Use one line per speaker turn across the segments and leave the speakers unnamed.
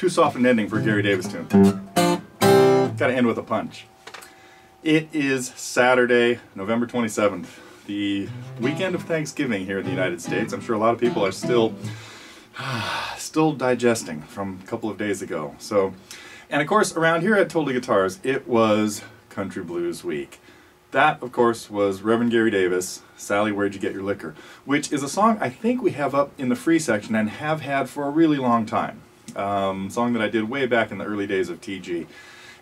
Too soft an ending for a Gary Davis tune. Gotta end with a punch. It is Saturday, November 27th, the weekend of Thanksgiving here in the United States. I'm sure a lot of people are still digesting from a couple of days ago. So, and of course, around here at Totally Guitars, it was Country Blues Week. That, of course, was Reverend Gary Davis, Sally, Where'd You Get Your Liquor, which is a song I think we have up in the free section and have had for a really long time. Song that I did way back in the early days of TG.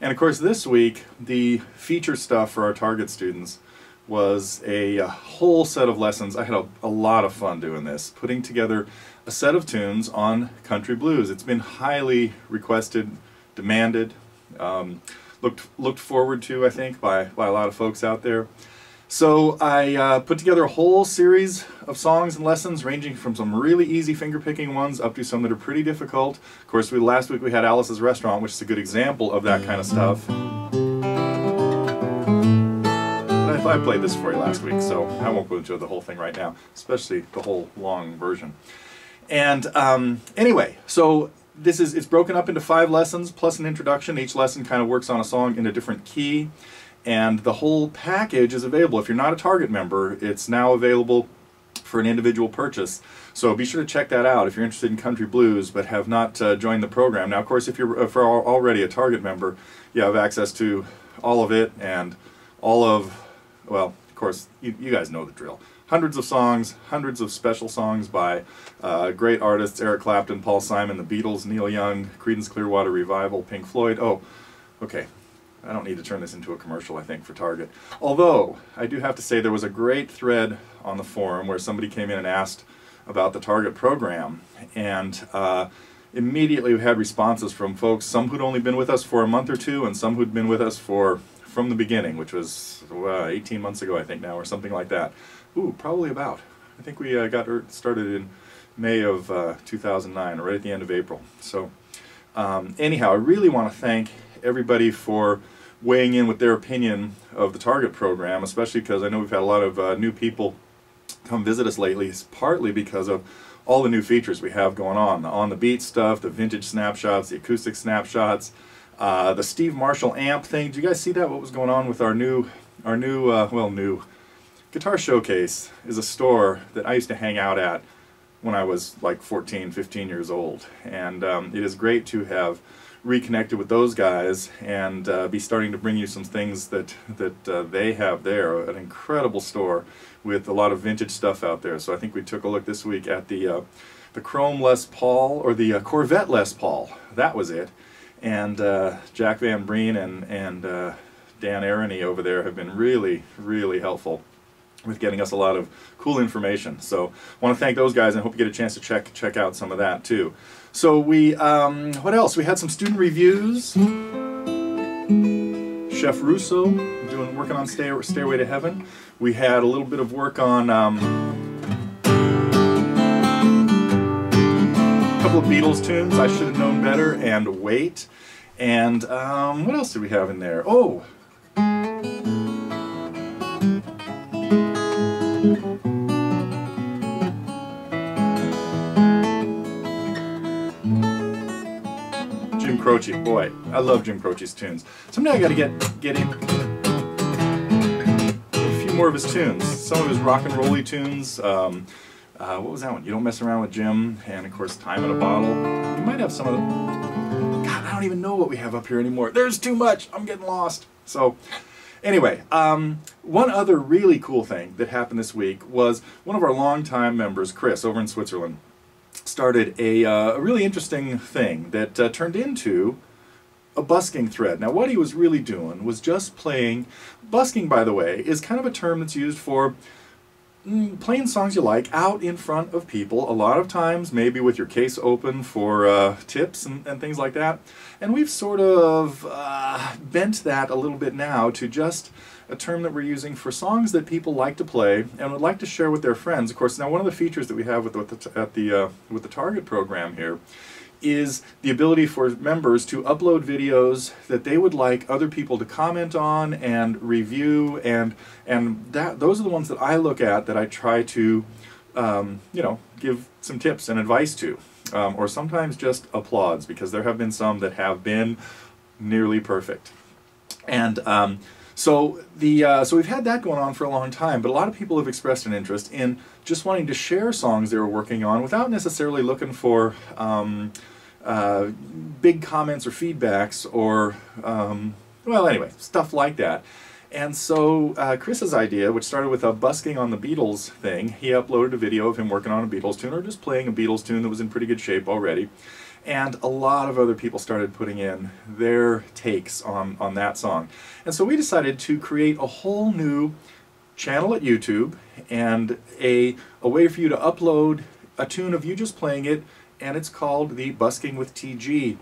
And of course, this week, the feature stuff for our target students was a whole set of lessons. I had a lot of fun doing this, putting together a set of tunes on country blues. It's been highly requested, demanded, looked forward to, I think, by a lot of folks out there. So I put together a whole series of songs and lessons ranging from some really easy finger-picking ones up to some that are pretty difficult. Of course, last week we had Alice's Restaurant, which is a good example of that kind of stuff. But I played this for you last week, so I won't go into the whole thing right now, especially the whole long version. And anyway, so it's broken up into 5 lessons plus an introduction. Each lesson kind of works on a song in a different key. And the whole package is available. If you're not a Target member, it's now available for an individual purchase. So be sure to check that out if you're interested in country blues but have not joined the program. Now, of course, if you're already a Target member, you have access to all of it and all of, well, of course, you guys know the drill. Hundreds of songs, hundreds of special songs by great artists, Eric Clapton, Paul Simon, the Beatles, Neil Young, Creedence Clearwater Revival, Pink Floyd. Oh, okay. I don't need to turn this into a commercial, I think, for Target. Although, I do have to say there was a great thread on the forum where somebody came in and asked about the Target program. And immediately we had responses from folks, some who'd only been with us for a month or two, and some who'd been with us from the beginning, which was 18 months ago, I think now, or something like that. Ooh, probably about. I think we got started in May of 2009, or right at the end of April. So anyhow, I really want to thank everybody for weighing in with their opinion of the Target program, especially because I know we've had a lot of new people come visit us lately. It's partly because of all the new features we have going on the beat stuff, the vintage snapshots, the acoustic snapshots, the Steve Marshall amp thing. Did you guys see that? What was going on with our new Guitar Showcase is a store that I used to hang out at when I was like 14, 15 years old, and it is great to have reconnected with those guys and be starting to bring you some things that they have there. An incredible store with a lot of vintage stuff out there. So I think we took a look this week at the Chrome Les Paul, or the Corvette Les Paul. That was it. And Jack Van Breen and Dan Aroney over there have been really, really helpful with getting us a lot of cool information. So I want to thank those guys and hope you get a chance to check out some of that too. So we, what else? We had some student reviews. Chef Russo working on Stairway to Heaven. We had a little bit of work on a couple of Beatles tunes, I Should Have Known Better and Wait. And what else did we have in there? Oh! Jim Croce, boy, I love Jim Croce's tunes. Someday I got to get in a few more of his tunes. Some of his rock and rolly tunes. What was that one? You Don't Mess Around with Jim, and of course Time in a Bottle. We might have some of them. God, I don't even know what we have up here anymore. There's too much. I'm getting lost. So anyway, one other really cool thing that happened this week was one of our longtime members, Chris, over in Switzerland, started a really interesting thing that turned into a busking thread. Now, what he was really doing was just playing. Busking, by the way, is kind of a term that's used for playing songs you like out in front of people, a lot of times maybe with your case open for tips and things like that. And we've sort of bent that a little bit now to just a term that we're using for songs that people like to play and would like to share with their friends. Of course, now one of the features that we have with the Target program here is the ability for members to upload videos that they would like other people to comment on and review, and those are the ones that I look at, that I try to you know, give some tips and advice to. or sometimes just applause, because there have been some that have been nearly perfect. And so we've had that going on for a long time, but a lot of people have expressed an interest in just wanting to share songs they were working on without necessarily looking for big comments or feedbacks or, well, anyway, stuff like that. And so Chris's idea, which started with a Busking on the Beatles thing, he uploaded a video of him working on a Beatles tune, or just playing a Beatles tune that was in pretty good shape already. And a lot of other people started putting in their takes on that song. And so we decided to create a whole new channel at YouTube and a way for you to upload a tune of you just playing it, and it's called the Busking with TG.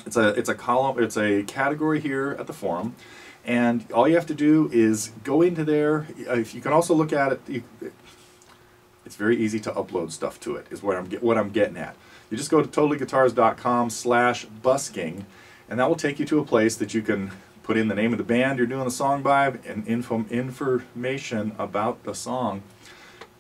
It's a column, it's a category here at the forum, and all you have to do is go into there. If you can also look at it, it's very easy to upload stuff to it, is what I'm getting at. You just go to totallyguitars.com/busking, and that will take you to a place that you can put in the name of the band you're doing the song by and information about the song.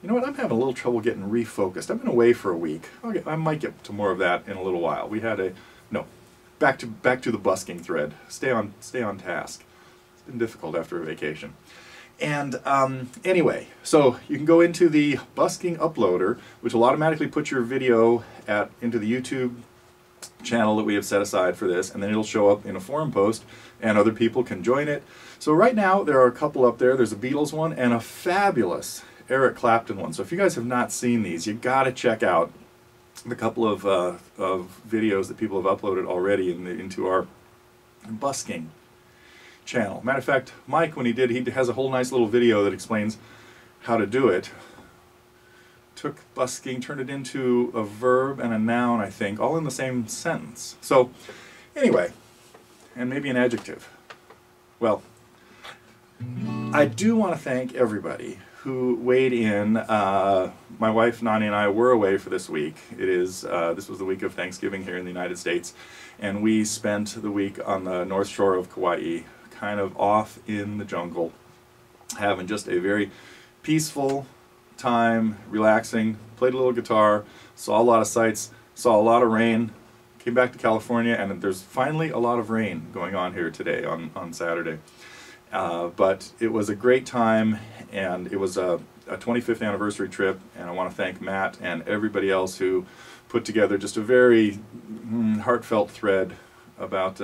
You know what? I'm having a little trouble getting refocused. I've been away for a week. I might get to more of that in a little while. We had back to the busking thread. Stay on task. It's been difficult after a vacation. And anyway, so you can go into the Busking uploader, which will automatically put your video into the YouTube channel that we have set aside for this, and then it'll show up in a forum post, and other people can join it. So right now there are a couple up there. There's a Beatles one and a fabulous Eric Clapton one. So if you guys have not seen these, you got to check out the couple of videos that people have uploaded already into our Busking channel. Matter of fact, Mike, when he has a whole nice little video that explains how to do it. Took busking, turned it into a verb and a noun, I think, all in the same sentence. So, anyway, and maybe an adjective. Well, I do want to thank everybody who weighed in. My wife, Nani, and I were away for this week. This was the week of Thanksgiving here in the United States, and we spent the week on the North Shore of Kauai, kind of off in the jungle, having just a very peaceful time, relaxing, played a little guitar, saw a lot of sights, saw a lot of rain, came back to California, and there's finally a lot of rain going on here today on Saturday. But it was a great time, and it was a 25th anniversary trip, and I want to thank Matt and everybody else who put together just a very heartfelt thread about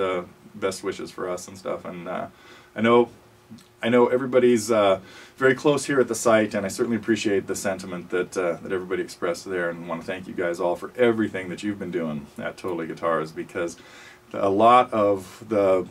best wishes for us and stuff. And I know everybody's very close here at the site, and I certainly appreciate the sentiment that everybody expressed there, and want to thank you guys all for everything that you've been doing at Totally Guitars, because a lot of the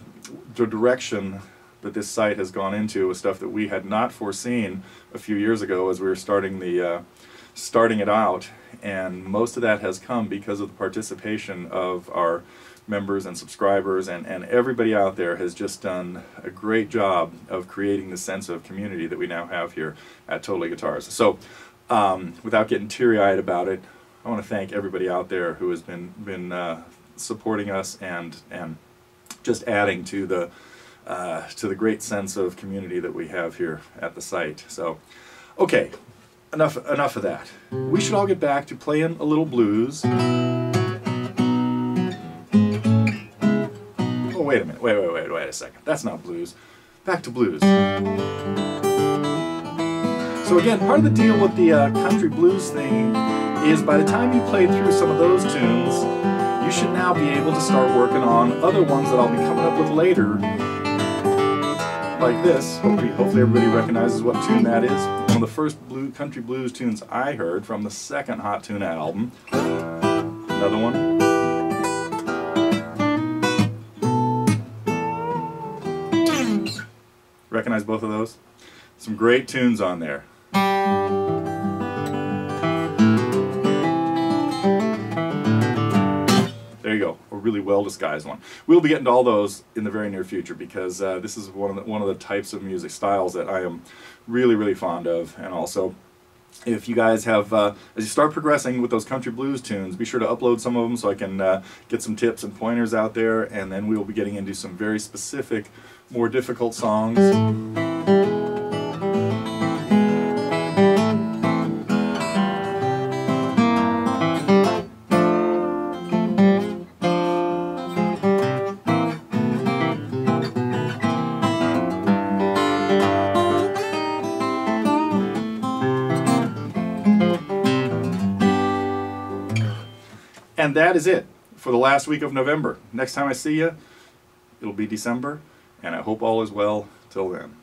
direction that this site has gone into was stuff that we had not foreseen a few years ago as we were starting it out, and most of that has come because of the participation of our members and subscribers, and everybody out there has just done a great job of creating the sense of community that we now have here at Totally Guitars. So without getting teary-eyed about it, I want to thank everybody out there who has been supporting us and just adding to the great sense of community that we have here at the site. So okay, enough of that. We should all get back to playing a little blues. Wait a minute, wait a second. That's not blues. Back to blues. So again, part of the deal with the country blues thing is by the time you played through some of those tunes, you should now be able to start working on other ones that I'll be coming up with later, like this. Hopefully everybody recognizes what tune that is. One of the first country blues tunes I heard from the second Hot Tuna album. Another one. Recognize both of those? Some great tunes on there. There you go, a really well disguised one. We'll be getting to all those in the very near future, because this is one of the types of music styles that I am really fond of. And also, if you guys have, as you start progressing with those country blues tunes, be sure to upload some of them so I can get some tips and pointers out there, and then we will be getting into some very specific, more difficult songs. And that is it for the last week of November. Next time I see you, it'll be December, and I hope all is well till then.